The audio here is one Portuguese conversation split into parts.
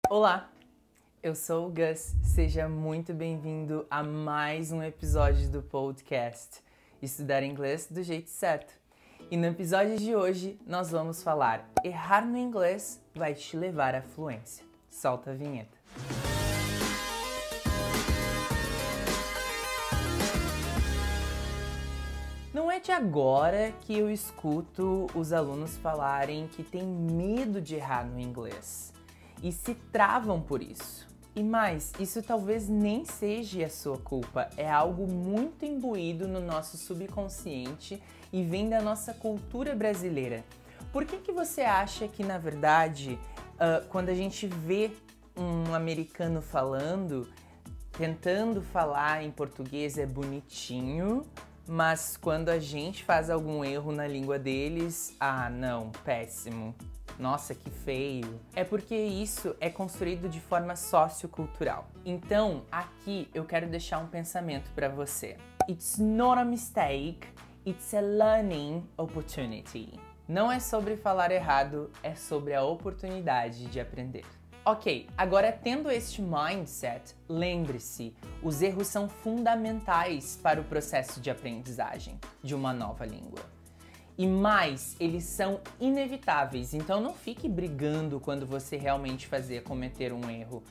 Olá, eu sou o Gus, seja muito bem-vindo a mais um episódio do podcast Estudar Inglês do Jeito Certo. E no episódio de hoje nós vamos falar: errar no inglês vai te levar à fluência. Solta a vinheta. Não é de agora que eu escuto os alunos falarem que têm medo de errar no inglês e se travam por isso. E mais, isso talvez nem seja a sua culpa, é algo muito imbuído no nosso subconsciente e vem da nossa cultura brasileira. Por que você acha que, na verdade, quando a gente vê um americano falando, tentando falar em português é bonitinho, mas quando a gente faz algum erro na língua deles, não, péssimo. Nossa, que feio. É porque isso é construído de forma sociocultural. Então, aqui eu quero deixar um pensamento para você. It's not a mistake, it's a learning opportunity. Não é sobre falar errado, é sobre a oportunidade de aprender. Ok, agora tendo este mindset, lembre-se, os erros são fundamentais para o processo de aprendizagem de uma nova língua. E mais, eles são inevitáveis, então não fique brigando quando você realmente cometer um erro.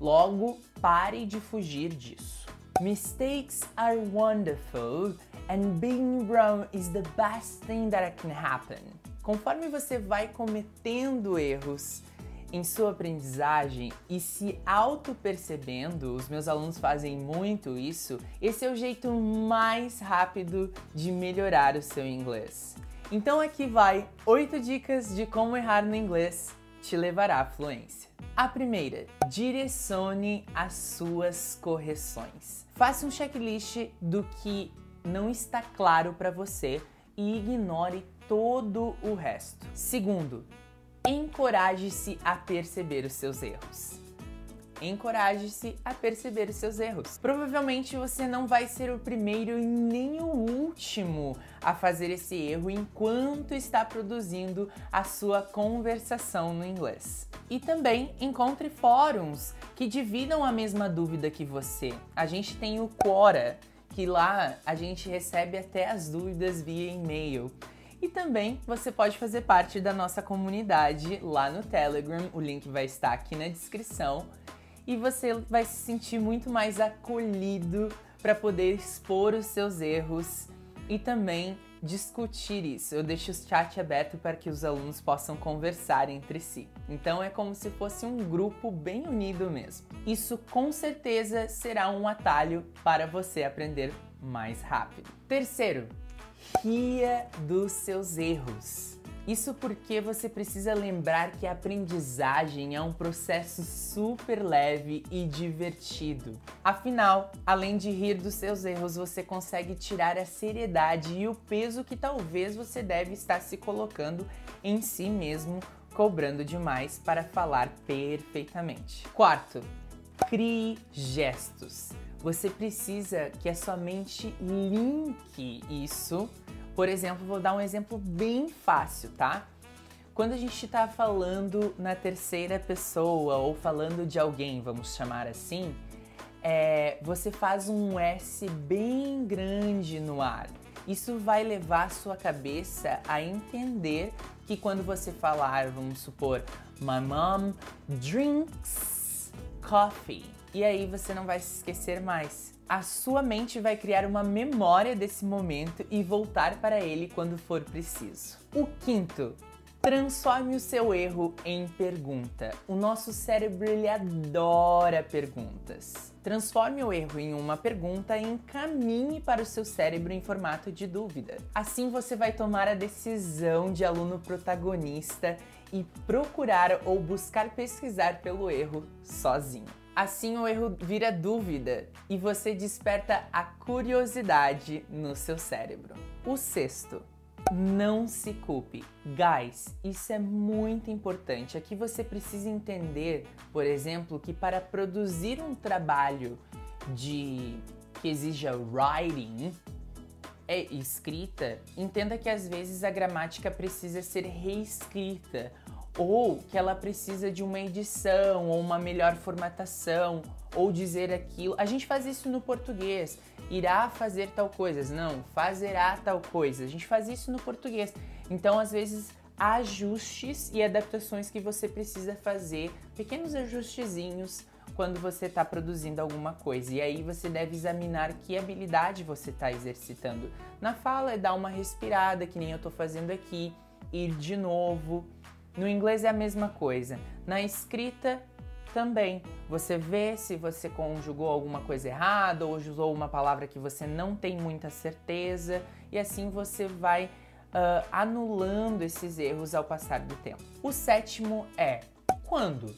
Logo, pare de fugir disso. Mistakes are wonderful and being wrong is the best thing that can happen. Conforme você vai cometendo erros em sua aprendizagem e se auto-percebendo, os meus alunos fazem muito isso, esse é o jeito mais rápido de melhorar o seu inglês. Então aqui vai 8 dicas de como errar no inglês te levará à fluência. A primeira, direcione as suas correções. Faça um checklist do que não está claro para você e ignore todo o resto. Segundo, encoraje-se a perceber os seus erros. Encoraje-se a perceber os seus erros. Provavelmente você não vai ser o primeiro e nem o último a fazer esse erro enquanto está produzindo a sua conversação no inglês. E também encontre fóruns que dividam a mesma dúvida que você. A gente tem o Quora, que lá a gente recebe até as dúvidas via e-mail. E também você pode fazer parte da nossa comunidade lá no Telegram, o link vai estar aqui na descrição. E você vai se sentir muito mais acolhido para poder expor os seus erros e também discutir isso. Eu deixo o chat aberto para que os alunos possam conversar entre si. Então é como se fosse um grupo bem unido mesmo. Isso com certeza será um atalho para você aprender mais rápido. Terceiro, ria dos seus erros. Isso porque você precisa lembrar que a aprendizagem é um processo super leve e divertido. Afinal, além de rir dos seus erros, você consegue tirar a seriedade e o peso que talvez você deve estar se colocando em si mesmo, cobrando demais para falar perfeitamente. Quarto, crie gestos. Você precisa que a sua mente linke isso. Por exemplo, vou dar um exemplo bem fácil, tá? Quando a gente está falando na terceira pessoa ou falando de alguém, vamos chamar assim, você faz um S bem grande no ar. Isso vai levar a sua cabeça a entender que quando você falar, vamos supor, My mom drinks coffee. E aí você não vai se esquecer mais. A sua mente vai criar uma memória desse momento e voltar para ele quando for preciso. O quinto, transforme o seu erro em pergunta. O nosso cérebro, ele adora perguntas. Transforme o erro em uma pergunta e encaminhe para o seu cérebro em formato de dúvida. Assim você vai tomar a decisão de aluno protagonista e procurar ou buscar pesquisar pelo erro sozinho. Assim o erro vira dúvida e você desperta a curiosidade no seu cérebro. O sexto, não se culpe. Guys, isso é muito importante. Aqui você precisa entender, por exemplo, que para produzir um trabalho que exija writing, escrita, entenda que às vezes a gramática precisa ser reescrita ou que ela precisa de uma edição ou uma melhor formatação, ou dizer aquilo. A gente faz isso no português, irá fazer tal coisa, não, fazerá tal coisa. A gente faz isso no português. Então, às vezes, há ajustes e adaptações que você precisa fazer, pequenos ajustezinhos, quando você está produzindo alguma coisa. E aí você deve examinar que habilidade você está exercitando. Na fala é dar uma respirada, que nem eu estou fazendo aqui, ir de novo. No inglês é a mesma coisa. Na escrita também. Você vê se você conjugou alguma coisa errada ou usou uma palavra que você não tem muita certeza. E assim você vai anulando esses erros ao passar do tempo. O sétimo é quando?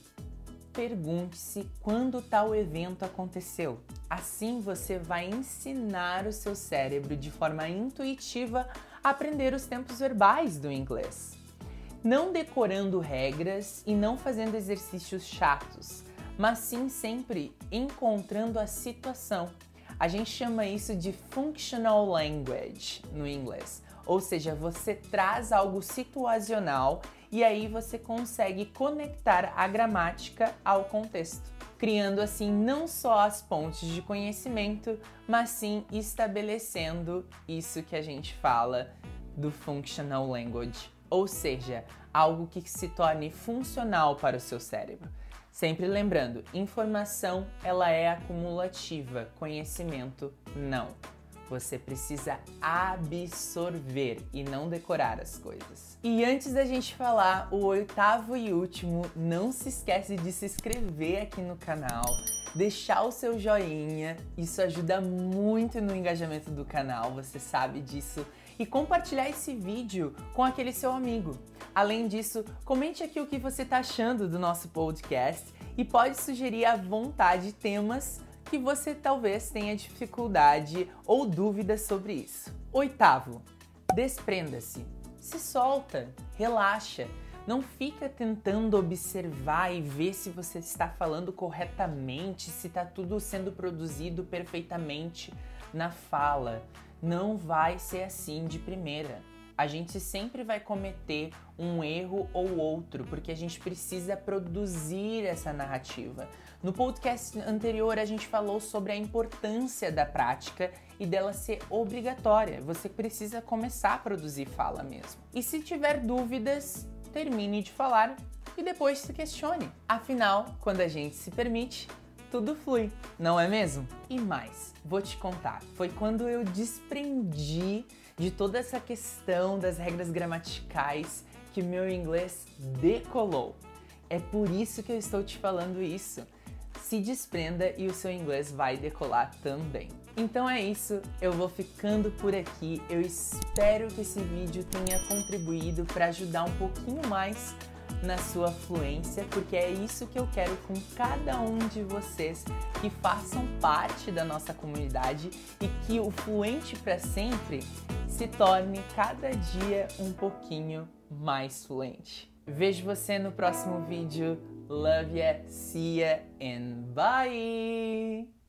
Pergunte-se quando tal evento aconteceu. Assim você vai ensinar o seu cérebro de forma intuitiva a aprender os tempos verbais do inglês. Não decorando regras e não fazendo exercícios chatos, mas sim sempre encontrando a situação. A gente chama isso de functional language no inglês. Ou seja, você traz algo situacional e aí você consegue conectar a gramática ao contexto, criando assim não só as pontes de conhecimento, mas sim estabelecendo isso que a gente fala do functional language, ou seja, algo que se torne funcional para o seu cérebro. Sempre lembrando, informação ela é acumulativa, conhecimento não. Você precisa absorver e não decorar as coisas. E antes da gente falar o oitavo e último, não se esquece de se inscrever aqui no canal, deixar o seu joinha, isso ajuda muito no engajamento do canal, você sabe disso, e compartilhar esse vídeo com aquele seu amigo. Além disso, comente aqui o que você está achando do nosso podcast e pode sugerir à vontade temas que você talvez tenha dificuldade ou dúvidas sobre isso. Oitavo, desprenda-se. Se solta, relaxa. Não fica tentando observar e ver se você está falando corretamente, se está tudo sendo produzido perfeitamente na fala. Não vai ser assim de primeira. A gente sempre vai cometer um erro ou outro, porque a gente precisa produzir essa narrativa. No podcast anterior, a gente falou sobre a importância da prática e dela ser obrigatória. Você precisa começar a produzir fala mesmo. E se tiver dúvidas, termine de falar e depois se questione. Afinal, quando a gente se permite, tudo flui, não é mesmo? E mais, vou te contar, foi quando eu desprendi de toda essa questão das regras gramaticais que meu inglês decolou. É por isso que eu estou te falando isso. Se desprenda e o seu inglês vai decolar também. Então é isso, eu vou ficando por aqui. Eu espero que esse vídeo tenha contribuído para ajudar um pouquinho mais na sua fluência, porque é isso que eu quero com cada um de vocês que façam parte da nossa comunidade e que o Fluente para Sempre se torne cada dia um pouquinho mais fluente. Vejo você no próximo vídeo. Love ya, see ya and bye!